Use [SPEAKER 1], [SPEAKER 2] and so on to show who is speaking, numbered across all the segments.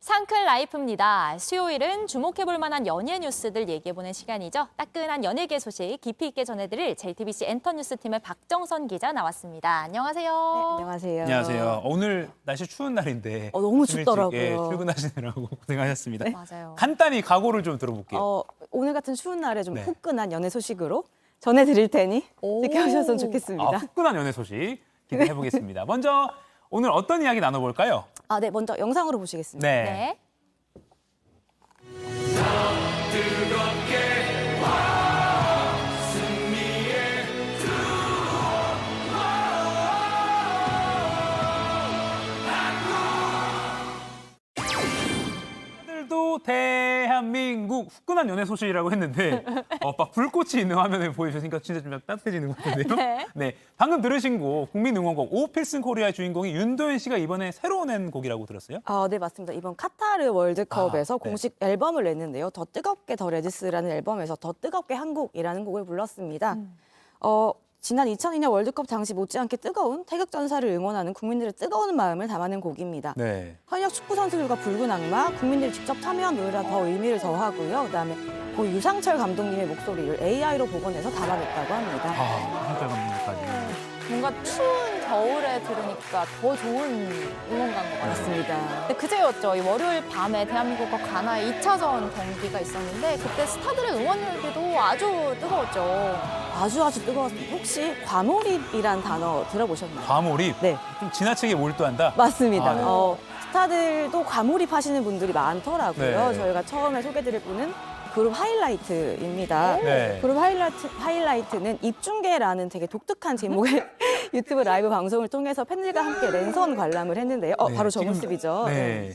[SPEAKER 1] 상클 라이프입니다. 수요일은 주목해볼 만한 연예 뉴스들 얘기해보는 시간이죠. 따끈한 연예계 소식 깊이 있게 전해드릴 JTBC 엔터뉴스팀의 박정선 기자 나왔습니다. 안녕하세요.
[SPEAKER 2] 네, 안녕하세요.
[SPEAKER 3] 안녕하세요. 오늘 날씨 추운 날인데
[SPEAKER 2] 너무
[SPEAKER 3] 아침 일찍,
[SPEAKER 2] 춥더라고요.
[SPEAKER 3] 출근하시느라고 고생하셨습니다.
[SPEAKER 2] 네.
[SPEAKER 1] 맞아요.
[SPEAKER 3] 간단히 각오를 좀 들어볼게요.
[SPEAKER 2] 오늘 같은 추운 날에 좀
[SPEAKER 3] 네.
[SPEAKER 2] 후끈한 연애 소식으로 전해드릴 테니
[SPEAKER 1] 오.
[SPEAKER 2] 지켜주셨으면 좋겠습니다.
[SPEAKER 3] 후끈한 연애 소식 기대해 보겠습니다. 먼저 오늘 어떤 이야기 나눠볼까요?
[SPEAKER 2] 네, 먼저 영상으로 보시겠습니다.
[SPEAKER 1] 네.
[SPEAKER 3] 다들도 대한민국 후끈한 연애 소식이라고 했는데 막 불꽃이 있는 화면을 보여주시니까 진짜 좀 따뜻해지는 것 같은데요.
[SPEAKER 1] 네.
[SPEAKER 3] 방금 들으신 곡 국민응원곡 오필슨 코리아 주인공이 윤도현 씨가 이번에 새로 낸 곡이라고 들었어요?
[SPEAKER 2] 네, 맞습니다. 이번 카타르 월드컵에서
[SPEAKER 3] 네.
[SPEAKER 2] 공식 앨범을 냈는데요. 더 뜨겁게 더 레지스라는 앨범에서 더 뜨겁게 한국이라는 곡을 불렀습니다. 지난 2002년 월드컵 당시 못지않게 뜨거운 태극 전사를 응원하는 국민들의 뜨거운 마음을 담아낸 곡입니다.
[SPEAKER 3] 네.
[SPEAKER 2] 현역 축구 선수들과 붉은 악마, 국민들이 직접 참여한 노래라 더 의미를 더하고요. 그다음에 고 유상철 감독님의 목소리를 AI로 복원해서 담아냈다고 합니다.
[SPEAKER 3] 한달 감독님까지.
[SPEAKER 1] 뭔가 추운 겨울에 들으니까 더 좋은 응원가인 것 같아요.
[SPEAKER 2] 맞습니다.
[SPEAKER 1] 근데 그제였죠. 이 월요일 밤에 대한민국과 가나의 2차전 경기가 있었는데 그때 스타들의 응원 열기도 아주 뜨거웠죠.
[SPEAKER 2] 아주 뜨거웠습니다. 혹시 과몰입이란 단어 들어보셨나요?
[SPEAKER 3] 과몰입?
[SPEAKER 2] 네,
[SPEAKER 3] 좀 지나치게 몰두한다?
[SPEAKER 2] 맞습니다.
[SPEAKER 3] 네.
[SPEAKER 2] 스타들도 과몰입하시는 분들이 많더라고요.
[SPEAKER 3] 네.
[SPEAKER 2] 저희가 처음에 소개드릴 분은 그룹 하이라이트입니다.
[SPEAKER 3] 네.
[SPEAKER 2] 그룹 하이라이트는 입중계라는 되게 독특한 제목의 유튜브 라이브 방송을 통해서 팬들과 함께 랜선 관람을 했는데요.
[SPEAKER 3] 네,
[SPEAKER 2] 바로 저
[SPEAKER 3] 지금-
[SPEAKER 2] 모습이죠.
[SPEAKER 3] 네.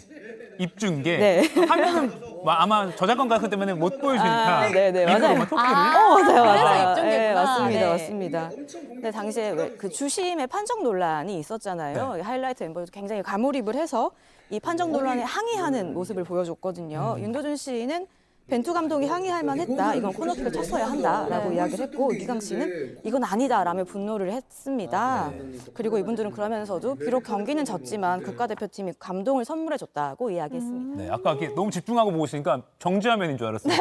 [SPEAKER 3] 입중계.
[SPEAKER 2] 네.
[SPEAKER 3] 하면은 아마 저작권 같은 때문에 못 보여주니까.
[SPEAKER 2] 네네, 맞아요.
[SPEAKER 3] 입으로만 토끼를.
[SPEAKER 2] 맞아요.
[SPEAKER 1] 그래서
[SPEAKER 2] 네,
[SPEAKER 1] 입중계구나.
[SPEAKER 2] 맞습니다.
[SPEAKER 1] 네.
[SPEAKER 2] 맞습니다. 근데 당시에 왜 그 주심의 판정 논란이 있었잖아요. 하이라이트 멤버도 굉장히 과몰입을 해서 이 판정 논란에 항의하는 모습을 보여줬거든요. 윤도준 씨는 벤투 감독이 항의할 만했다. 이건 코너킥을 쳤어야 한다라고 이야기를 했고 이기강 씨는 이건 아니다라며 분노를 했습니다. 그리고 이분들은 그러면서도 비록 경기는 졌지만 국가대표팀이 감동을 선물해줬다고 이야기했습니다.
[SPEAKER 3] 네, 아까 이렇게 너무 집중하고 보고 있으니까 정지화면인 줄 알았어요.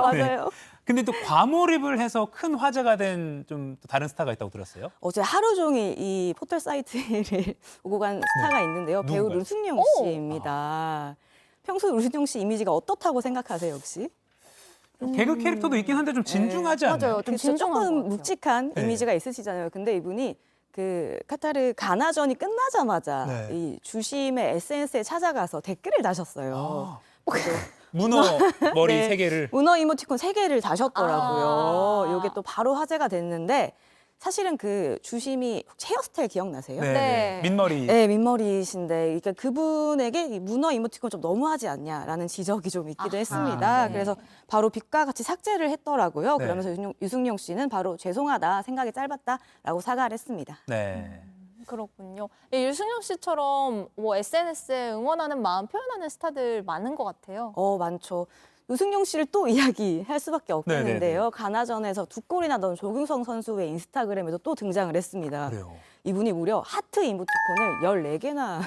[SPEAKER 2] 맞아요.
[SPEAKER 3] 근데 또 과몰입을 해서 큰 화제가 된 좀 다른 스타가 있다고 들었어요.
[SPEAKER 2] 어제 하루 종일 이 포털 사이트를 오고 간 스타가 있는데요. 배우
[SPEAKER 3] 누군가요?
[SPEAKER 2] 류승룡 씨입니다. 평소 류승룡 씨 이미지가 어떻다고 생각하세요, 혹시?
[SPEAKER 3] 개그 캐릭터도 있긴 한데 좀 진중하지 않나요?
[SPEAKER 1] 맞아요. 좀
[SPEAKER 2] 그쵸,
[SPEAKER 1] 진중한 것
[SPEAKER 2] 조금
[SPEAKER 1] 같아요.
[SPEAKER 2] 묵직한
[SPEAKER 3] 네.
[SPEAKER 2] 이미지가 있으시잖아요. 근데 이분이 그 카타르 가나전이 끝나자마자
[SPEAKER 3] 네.
[SPEAKER 2] 이 주심의 SNS에 찾아가서 댓글을 다셨어요.
[SPEAKER 3] 문어 머리
[SPEAKER 2] 네.
[SPEAKER 3] 세 개를.
[SPEAKER 2] 문어 이모티콘 3개를 다셨더라고요.
[SPEAKER 1] 아.
[SPEAKER 2] 이게 또 바로 화제가 됐는데 사실은 그 주심이 헤어스타일 기억나세요?
[SPEAKER 1] 네.
[SPEAKER 3] 민머리.
[SPEAKER 2] 네, 민머리신데 그러니까 그분에게 이 문어 이모티콘 좀 너무하지 않냐라는 지적이 좀 있기도 했습니다.
[SPEAKER 1] 네.
[SPEAKER 2] 그래서 바로 빛과 같이 삭제를 했더라고요.
[SPEAKER 3] 네.
[SPEAKER 2] 그러면서 유승용 씨는 바로 죄송하다, 생각이 짧았다라고 사과를 했습니다.
[SPEAKER 3] 네.
[SPEAKER 1] 그렇군요. 유승용 씨처럼 뭐 SNS에 응원하는 마음 표현하는 스타들 많은 것 같아요.
[SPEAKER 2] 많죠. 유승용 씨를 또 이야기할 수밖에 없겠는데요. 가나전에서 2골이나 넣은 조규성 선수의 인스타그램에도 또 등장을 했습니다.
[SPEAKER 3] 그래요.
[SPEAKER 2] 이분이 무려 하트 이모티콘을 14개나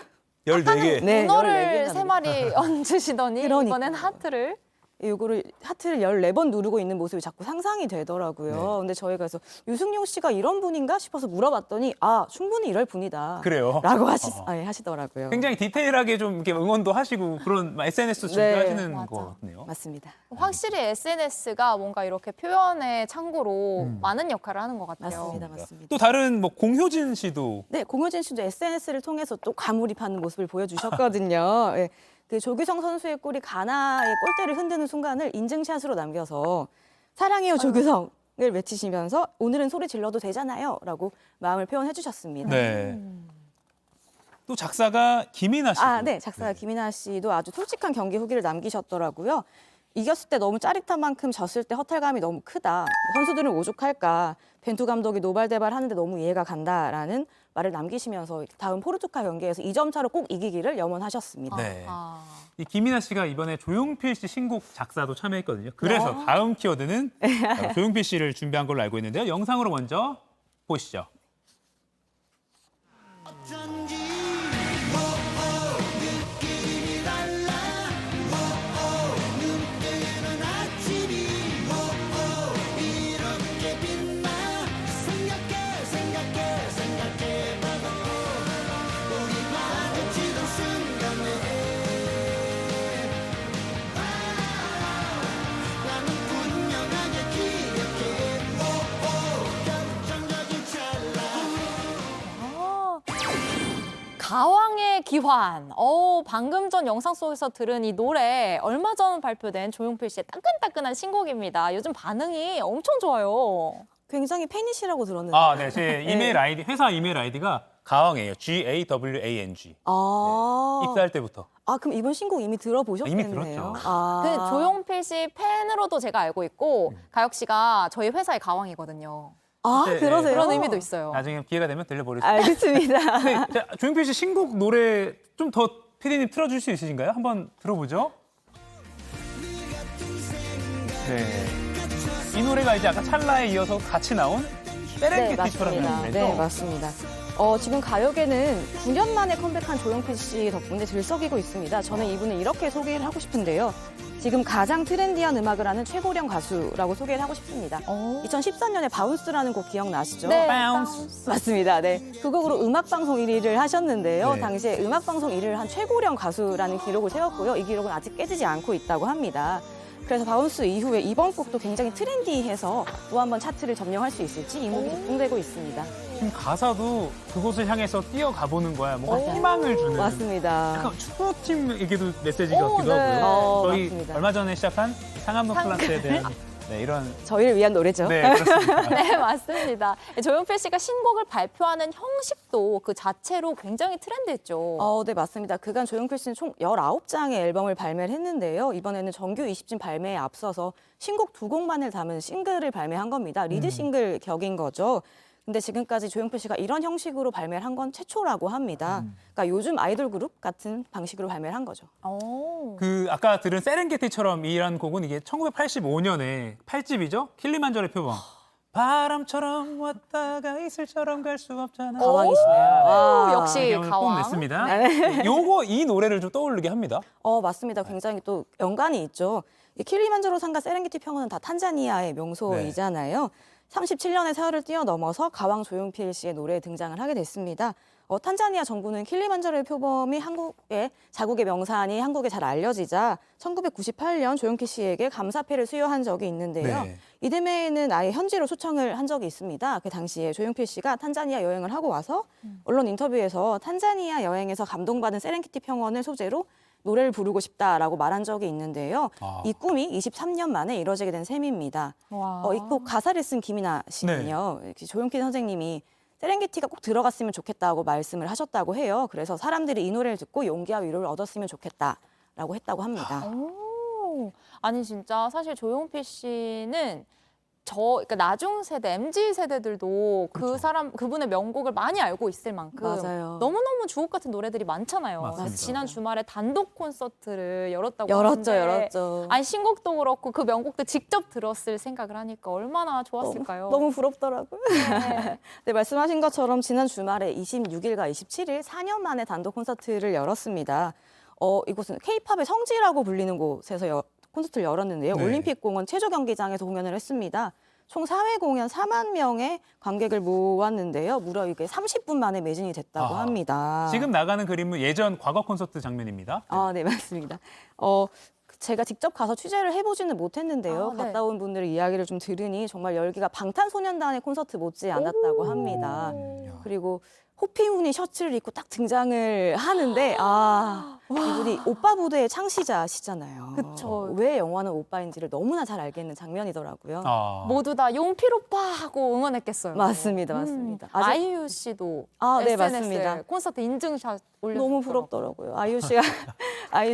[SPEAKER 3] 14개.
[SPEAKER 2] 네,
[SPEAKER 1] 문어를
[SPEAKER 2] 14개나
[SPEAKER 1] 3마리 얹으시더니
[SPEAKER 2] 그러니까요.
[SPEAKER 1] 이번엔 하트를.
[SPEAKER 2] 이거를 하트를 14번 누르고 있는 모습이 자꾸 상상이 되더라고요.
[SPEAKER 3] 네.
[SPEAKER 2] 근데 저희가 그래서 유승용 씨가 이런 분인가 싶어서 물어봤더니 충분히 이럴 분이다.
[SPEAKER 3] 그래요?
[SPEAKER 2] 라고 하시더라고요.
[SPEAKER 3] 굉장히 디테일하게 좀 이렇게 응원도 하시고 그런 SNS도
[SPEAKER 2] 네.
[SPEAKER 3] 준비하시는
[SPEAKER 1] 맞아.
[SPEAKER 3] 것 같네요.
[SPEAKER 2] 맞습니다.
[SPEAKER 1] 확실히 SNS가 뭔가 이렇게 표현의 창구로 많은 역할을 하는 것 같아요.
[SPEAKER 2] 맞습니다.
[SPEAKER 3] 또 다른 뭐 공효진 씨도
[SPEAKER 2] 네, 공효진 씨도 SNS를 통해서 또 과몰입하는 모습을 보여주셨거든요. 예, 그 조규성 선수의 골이 가나의 골대를 흔드는 순간을 인증샷으로 남겨서 사랑해요 조규성을 외치시면서 오늘은 소리 질러도 되잖아요 라고 마음을 표현해 주셨습니다.
[SPEAKER 3] 네. 또 작사가 김이나 씨.
[SPEAKER 2] 네, 작사 김이나 씨도 아주 솔직한 경기 후기를 남기셨더라고요. 이겼을 때 너무 짜릿한 만큼 졌을 때 허탈감이 너무 크다. 선수들은 오죽할까. 벤투 감독이 노발대발 하는데 너무 이해가 간다라는 말을 남기시면서 다음 포르투갈 경기에서 2점 차로 꼭 이기기를 염원하셨습니다.
[SPEAKER 3] 네.
[SPEAKER 1] 아.
[SPEAKER 3] 이 김이나 씨가 이번에 조용필 씨 신곡 작사도 참여했거든요. 그래서 다음 키워드는 조용필 씨를 준비한 걸로 알고 있는데요. 영상으로 먼저 보시죠.
[SPEAKER 4] 어쩐지 느낌이 달라
[SPEAKER 1] 기환. 방금 전 영상 속에서 들은 이 노래 얼마 전 발표된 조용필 씨의 따끈따끈한 신곡입니다. 요즘 반응이 엄청 좋아요.
[SPEAKER 2] 굉장히 팬이시라고 들었는데.
[SPEAKER 3] 아, 네. 제 이메일 아이디, 회사 이메일 아이디가 가왕이에요. GAWANG. 입사할 때부터.
[SPEAKER 2] 그럼 이번 신곡 이미 들어보셨겠네요.
[SPEAKER 3] 이미 들었죠.
[SPEAKER 1] 그 조용필 씨 팬으로도 제가 알고 있고 가혁 씨가 저희 회사의 가왕이거든요.
[SPEAKER 3] 네,
[SPEAKER 2] 그러세요?
[SPEAKER 1] 그런 의미도 있어요.
[SPEAKER 3] 나중에 기회가 되면 들려보겠습니다.
[SPEAKER 2] 알겠습니다.
[SPEAKER 3] 네, 자, 조용필 씨 신곡 노래 좀 더 피디님 틀어줄 수 있으신가요? 한번 들어보죠. 네. 이 노래가 이제 아까 찰나에 이어서 같이 나온 세렌게티처럼
[SPEAKER 2] 맞습니다.
[SPEAKER 3] 노래죠.
[SPEAKER 2] 네, 맞습니다. 지금 가요계는 9년 만에 컴백한 조용필 씨 덕분에 들썩이고 있습니다. 저는 이분을 이렇게 소개를 하고 싶은데요. 지금 가장 트렌디한 음악을 하는 최고령 가수라고 소개를 하고 싶습니다. 2014년에 바운스라는 곡 기억나시죠?
[SPEAKER 1] 네,
[SPEAKER 3] 바운스.
[SPEAKER 2] 맞습니다. 네. 그 곡으로 음악방송 1위를 하셨는데요.
[SPEAKER 3] 네.
[SPEAKER 2] 당시에 음악방송 1위를 한 최고령 가수라는 기록을 세웠고요. 이 기록은 아직 깨지지 않고 있다고 합니다. 그래서 바운스 이후에 이번 곡도 굉장히 트렌디해서 또 한 번 차트를 점령할 수 있을지 이목이 집중되고 있습니다.
[SPEAKER 3] 지금 가사도 그곳을 향해서 뛰어가 보는 거야. 뭔가 희망을 주는.
[SPEAKER 2] 맞습니다.
[SPEAKER 3] 약간 축구팀에게도 메시지 같기도
[SPEAKER 1] 네.
[SPEAKER 3] 하고요. 저희
[SPEAKER 2] 맞습니다.
[SPEAKER 3] 얼마 전에 시작한 상암동 클라스에 대한 이런.
[SPEAKER 2] 저희를 위한 노래죠.
[SPEAKER 3] 네, 그렇습니다.
[SPEAKER 1] 네, 맞습니다. 조용필 씨가 신곡을 발표하는 형식도 그 자체로 굉장히 트렌드했죠.
[SPEAKER 2] 네, 맞습니다. 그간 조용필 씨는 총 19장의 앨범을 발매를 했는데요. 이번에는 정규 20집 발매에 앞서서 신곡 2곡만을 담은 싱글을 발매한 겁니다. 리드 싱글 격인 거죠. 근데 지금까지 조용필 씨가 이런 형식으로 발매를 한 건 최초라고 합니다. 그러니까 요즘 아이돌 그룹 같은 방식으로 발매를 한 거죠.
[SPEAKER 3] 그 아까 들은 세렝게티처럼 이란 곡은 이게 1985년에 8집이죠. 킬리만자로의 표범. 바람처럼 왔다가 이슬처럼 갈 수 없잖아.
[SPEAKER 2] 가왕이시네요.
[SPEAKER 1] 역시
[SPEAKER 3] 꼭
[SPEAKER 1] 가왕.
[SPEAKER 3] 냈습니다. 요거 이 노래를 좀 떠오르게 합니다.
[SPEAKER 2] 맞습니다. 굉장히 또 연관이 있죠. 이 킬리만자로 산과 세렝게티 평원은 다 탄자니아의 명소이잖아요. 37년의 세월을 뛰어넘어서 가왕 조용필 씨의 노래에 등장을 하게 됐습니다. 탄자니아 정부는 킬리만자로의 표범이 한국의 자국의 명산이 한국에 잘 알려지자 1998년 조용필 씨에게 감사패를 수여한 적이 있는데요.
[SPEAKER 3] 네.
[SPEAKER 2] 이듬해에는 아예 현지로 초청을 한 적이 있습니다. 그 당시에 조용필 씨가 탄자니아 여행을 하고 와서 언론 인터뷰에서 탄자니아 여행에서 감동받은 세렝게티 평원을 소재로 노래를 부르고 싶다라고 말한 적이 있는데요. 이 꿈이 23년 만에 이뤄지게 된 셈입니다. 이 곡 가사를 쓴 김이나 씨는요. 조용필 선생님이 세렝게티가 꼭 들어갔으면 좋겠다고 말씀을 하셨다고 해요. 그래서 사람들이 이 노래를 듣고 용기와 위로를 얻었으면 좋겠다라고 했다고 합니다.
[SPEAKER 1] 아니 진짜 사실 조용필 씨는 그러니까 나중 세대, MZ 세대들도 그분의 명곡을 많이 알고 있을 만큼
[SPEAKER 2] 맞아요.
[SPEAKER 1] 너무너무 주옥 같은 노래들이 많잖아요.
[SPEAKER 3] 맞습니다.
[SPEAKER 1] 지난 주말에 단독 콘서트를 열었다고
[SPEAKER 2] 열었죠,
[SPEAKER 1] 하는데
[SPEAKER 2] 열었죠.
[SPEAKER 1] 아니 신곡도 그렇고 그 명곡도 직접 들었을 생각을 하니까 얼마나 좋았을까요?
[SPEAKER 2] 너무 부럽더라고요. 네, 말씀하신 것처럼 지난 주말에 26일과 27일 4년 만에 단독 콘서트를 열었습니다. 이곳은 K-팝의 성지라고 불리는 곳에서 콘서트를 열었는데요.
[SPEAKER 3] 네.
[SPEAKER 2] 올림픽공원 체조경기장에서 공연을 했습니다. 총 4회 공연 4만 명의 관객을 모았는데요. 무려 이게 30분 만에 매진이 됐다고 합니다.
[SPEAKER 3] 지금 나가는 그림은 예전 과거 콘서트 장면입니다.
[SPEAKER 2] 네, 맞습니다. 제가 직접 가서 취재를 해보지는 못했는데요.
[SPEAKER 1] 네.
[SPEAKER 2] 갔다 온 분들의 이야기를 좀 들으니 정말 열기가 방탄소년단의 콘서트 못지 않았다고 합니다. 그리고 호피무늬 셔츠를 입고 딱 등장을 하는데 이분이 오빠 부대의 창시자시잖아요.
[SPEAKER 1] 그쵸.
[SPEAKER 2] 왜 영화는 오빠인지를 너무나 잘 알겠는 장면이더라고요.
[SPEAKER 1] 모두 다 용필 오빠 하고 응원했겠어요.
[SPEAKER 2] 맞습니다, 맞습니다. 아직-
[SPEAKER 1] 아이유 씨도
[SPEAKER 2] 네,
[SPEAKER 1] SNS에
[SPEAKER 2] 맞습니다.
[SPEAKER 1] 콘서트 인증샷 올렸어요.
[SPEAKER 2] 너무 부럽더라고요. 아이유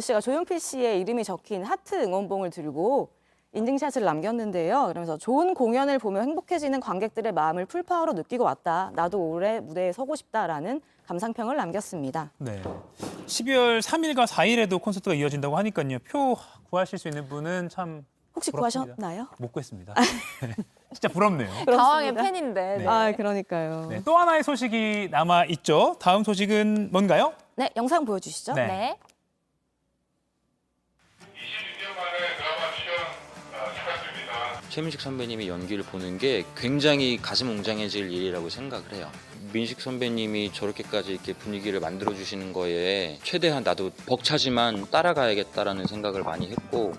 [SPEAKER 2] 씨가 조용필 씨의 이름이 적힌 하트 응원봉을 들고 인증샷을 남겼는데요. 그러면서 좋은 공연을 보며 행복해지는 관객들의 마음을 풀파워로 느끼고 왔다. 나도 올해 무대에 서고 싶다라는 감상평을 남겼습니다.
[SPEAKER 3] 네. 12월 3일과 4일에도 콘서트가 이어진다고 하니까요. 표 구하실 수 있는 분은 참
[SPEAKER 2] 혹시
[SPEAKER 3] 부럽습니다.
[SPEAKER 2] 구하셨나요?
[SPEAKER 3] 못 구했습니다. 네. 진짜 부럽네요.
[SPEAKER 1] 가왕의
[SPEAKER 2] 그렇습니다.
[SPEAKER 1] 팬인데.
[SPEAKER 3] 네.
[SPEAKER 2] 그러니까요.
[SPEAKER 3] 네, 또 하나의 소식이 남아 있죠. 다음 소식은 뭔가요?
[SPEAKER 2] 네, 영상 보여주시죠.
[SPEAKER 3] 네.
[SPEAKER 1] 네.
[SPEAKER 4] 26년 만에 드라마 출연 축하드립니다.
[SPEAKER 5] 최민식 선배님이 연기를 보는 게 굉장히 가슴 웅장해질 일이라고 생각을 해요. 민식 선배님이 저렇게까지 이렇게 분위기를 만들어 주시는 거에 최대한 나도 벅차지만 따라가야겠다라는 생각을 많이 했고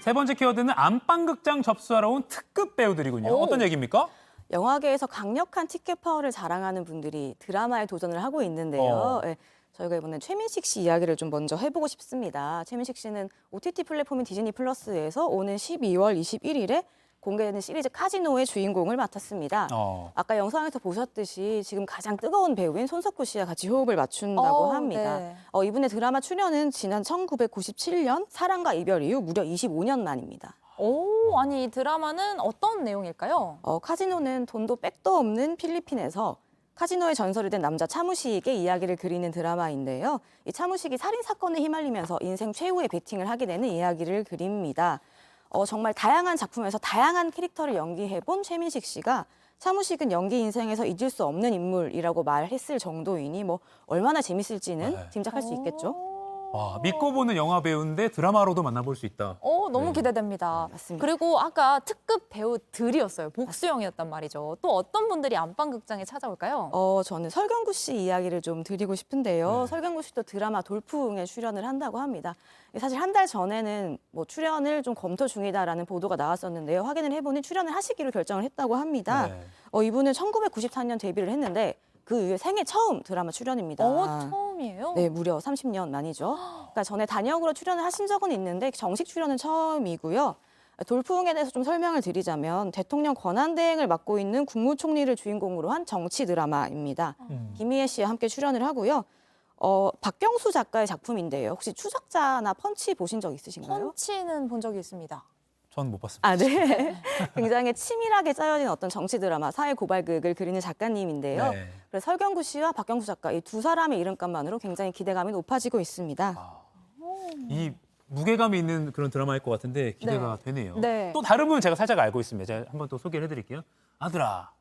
[SPEAKER 3] 세 번째 키워드는 안방극장 접수하러 온 특급 배우들이군요. 어떤 얘기입니까?
[SPEAKER 2] 영화계에서 강력한 티켓 파워를 자랑하는 분들이 드라마에 도전을 하고 있는데요. 예, 저희가 이번엔 최민식 씨 이야기를 좀 먼저 해보고 싶습니다. 최민식 씨는 OTT 플랫폼인 디즈니 플러스에서 오는 12월 21일에 공개되는 시리즈 카지노의 주인공을 맡았습니다. 아까 영상에서 보셨듯이 지금 가장 뜨거운 배우인 손석구 씨와 같이 호흡을 맞춘다고 합니다.
[SPEAKER 1] 네.
[SPEAKER 2] 이분의 드라마 출연은 지난 1997년 사랑과 이별 이후 무려 25년 만입니다.
[SPEAKER 1] 오, 아니 이 드라마는 어떤 내용일까요?
[SPEAKER 2] 카지노는 돈도 백도 없는 필리핀에서 카지노의 전설이 된 남자 차무식의 이야기를 그리는 드라마인데요. 이 차무식이 살인 사건에 휘말리면서 인생 최후의 베팅을 하게 되는 이야기를 그립니다. 정말 다양한 작품에서 다양한 캐릭터를 연기해본 최민식 씨가 차무식은 연기 인생에서 잊을 수 없는 인물이라고 말했을 정도이니 뭐 얼마나 재밌을지는
[SPEAKER 3] 네.
[SPEAKER 2] 짐작할 수 있겠죠.
[SPEAKER 3] 와, 믿고 보는 영화 배우인데 드라마로도 만나볼 수 있다.
[SPEAKER 1] 너무
[SPEAKER 3] 네.
[SPEAKER 1] 기대됩니다.
[SPEAKER 2] 맞습니다.
[SPEAKER 1] 그리고 아까 특급 배우들이었어요. 복수형이었단 말이죠. 또 어떤 분들이 안방극장에 찾아올까요?
[SPEAKER 2] 저는 설경구 씨 이야기를 좀 드리고 싶은데요.
[SPEAKER 3] 네.
[SPEAKER 2] 설경구 씨도 드라마 돌풍에 출연을 한다고 합니다. 사실 한 달 전에는 뭐 출연을 좀 검토 중이다라는 보도가 나왔었는데요. 확인을 해보니 출연을 하시기로 결정을 했다고 합니다.
[SPEAKER 3] 네.
[SPEAKER 2] 이분은 1994년 데뷔를 했는데 그 이후에 생애 처음 드라마 출연입니다.
[SPEAKER 1] 처음이에요?
[SPEAKER 2] 네, 무려 30년 만이죠. 그러니까 전에 단역으로 출연을 하신 적은 있는데 정식 출연은 처음이고요. 돌풍에 대해서 좀 설명을 드리자면 대통령 권한대행을 맡고 있는 국무총리를 주인공으로 한 정치 드라마입니다. 김희애 씨와 함께 출연을 하고요. 박경수 작가의 작품인데요. 혹시 추적자나 펀치 보신 적 있으신가요?
[SPEAKER 1] 펀치는 본 적이 있습니다.
[SPEAKER 3] 전 못 봤습니다.
[SPEAKER 2] 아, 네. 굉장히 치밀하게 짜여진 어떤 정치 드라마, 사회 고발극을 그리는 작가님인데요.
[SPEAKER 3] 네.
[SPEAKER 2] 그래서 설경구 씨와 박경수 작가 이 두 사람의 이름값만으로 굉장히 기대감이 높아지고 있습니다.
[SPEAKER 3] 이 무게감이 있는 그런 드라마일 것 같은데 기대가 되네요.
[SPEAKER 1] 네.
[SPEAKER 3] 또 다른 분은 제가 살짝 알고 있습니다. 제가 한번 또 소개를 해드릴게요. 아들아,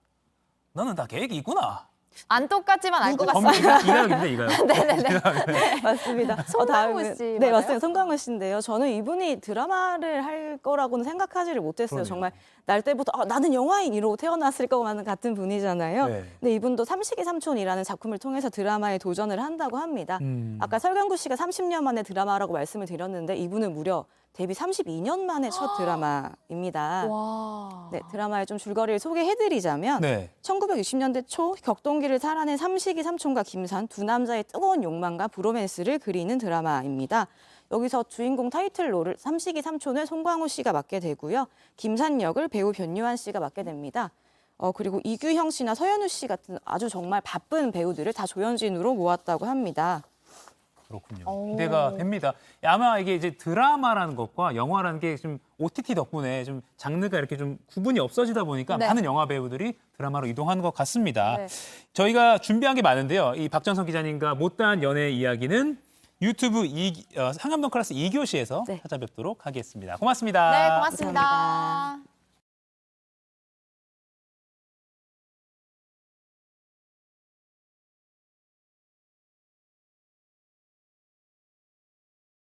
[SPEAKER 3] 너는 다 계획이 있구나.
[SPEAKER 1] 안 똑같지만 알 것 같습니다.
[SPEAKER 3] 이가영입니다, 이가영.
[SPEAKER 2] 네, 맞습니다.
[SPEAKER 1] 송강호
[SPEAKER 2] 다음은-
[SPEAKER 1] 씨
[SPEAKER 2] 네,
[SPEAKER 1] 맞아요?
[SPEAKER 2] 맞습니다. 송강호 씨인데요. 저는 이분이 드라마를 할 거라고는 생각하지를 못했어요.
[SPEAKER 3] 그러네요.
[SPEAKER 2] 정말 날 때부터 나는 영화인 이러고 태어났을 것만 같은 분이잖아요.
[SPEAKER 3] 네.
[SPEAKER 2] 근데 이분도 삼식이 삼촌이라는 작품을 통해서 드라마에 도전을 한다고 합니다. 아까 설경구 씨가 30년 만에 드라마라고 말씀을 드렸는데 이분은 무려 데뷔 32년 만에 첫 드라마입니다.
[SPEAKER 1] 와.
[SPEAKER 2] 네, 드라마의 좀 줄거리를 소개해드리자면
[SPEAKER 3] 네.
[SPEAKER 2] 1960년대 초 격동기를 살아낸 삼식이 삼촌과 김산 두 남자의 뜨거운 욕망과 브로맨스를 그리는 드라마입니다. 여기서 주인공 타이틀로를 삼식이 삼촌을 송광호 씨가 맡게 되고요. 김산 역을 배우 변요한 씨가 맡게 됩니다. 그리고 이규형 씨나 서현우 씨 같은 아주 정말 바쁜 배우들을 다 조연진으로 모았다고 합니다.
[SPEAKER 3] 그렇군요. 기대가 됩니다. 아마 이게 이제 드라마라는 것과 영화라는 게 좀 OTT 덕분에 좀 장르가 이렇게 좀 구분이 없어지다 보니까
[SPEAKER 1] 네.
[SPEAKER 3] 많은 영화 배우들이 드라마로 이동하는 것 같습니다.
[SPEAKER 1] 네.
[SPEAKER 3] 저희가 준비한 게 많은데요. 이 박정선 기자님과 못다한 연애 이야기는 유튜브 상암동 클래스 2교시에서
[SPEAKER 2] 네.
[SPEAKER 3] 찾아뵙도록 하겠습니다. 고맙습니다.
[SPEAKER 1] 네, 고맙습니다.
[SPEAKER 2] 감사합니다.